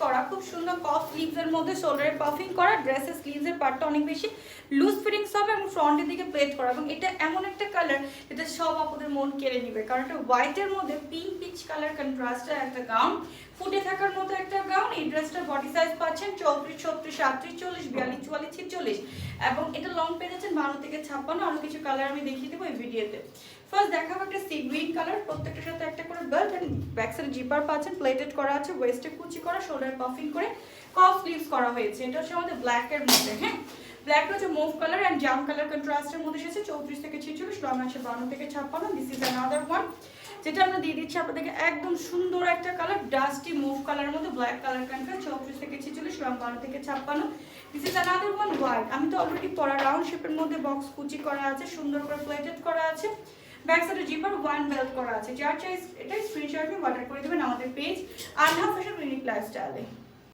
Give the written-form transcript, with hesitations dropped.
করা, খুব সুন্দর কফ স্লিভসের মধ্যে শোল্ডারে পাফিং করা, ড্রেসের স্লিভসের পার্টটা অনেক বেশি লুজ ফিটিংস হবে এবং ফ্রন্টের দিকে প্লেট করা, এবং এটা এমন একটা কালার যেটা সব আপুদের মন কেড়ে নিবে, কারণ এটা হোয়াইটের মধ্যে পিঙ্ক পিচ কালার কন্ট্রাস্টের একটা গাউন, ফুটে থাকার মতো একটা গাউন। এই ড্রেসটার বডি সাইজ পাচ্ছেন 34, 36, 38, 40, 42, 44, 46, এবং এটা লং পেয়ে যাচ্ছেন 12 থেকে 56। আরো কিছু কালার আমি দেখিয়ে দেবো এই ভিডিওতে। ফার্স্ট দেখাবো একটা সি গ্রিন কালার, প্রত্যেকটার সাথে একটা করে বেল্ট এন্ড ব্যাক সাইডে জিপার পাচ্ছেন, প্লেটেড করা আছে, ওয়েস্টে কুচি করা, শোল্ডার পাফিং করে কফ স্লিভস করা হয়েছে। এটা হচ্ছে আমাদের ব্ল্যাক এর মধ্যে, হ্যাঁ ব্ল্যাক হচ্ছে মুভ কালার এন্ড জাম কালার কন্ট্রাস্টের মধ্যে এসেছে। 34 থেকে 46, লং আছে 52 থেকে 56। দিস ইজ অ্যানাদার ওয়ান, যেটা আমরা দিয়ে দিচ্ছি আপনাদেরকে একদম সুন্দর একটা কালার, ডাস্টি মুভ কালারের মধ্যে ব্ল্যাক কালার কন্ট্রাস্ট, 34 থেকে 46, লং 52 থেকে 56। This is another one white. আমি তো অলরেডি পরা, রাউন্ড শেপের মধ্যে বক্স কুচি করা আছে, সুন্দর করে প্লেটেড করা আছে, ব্যাক সাইডে জিপার ওয়ান বেল্ট করা আছে। যার চাই এটা স্ক্রিনশট নিয়ে অর্ডার করে দেবেন আমাদের পেজ আনহা ফ্যাশন ইউনিক লাইফস্টাইলে।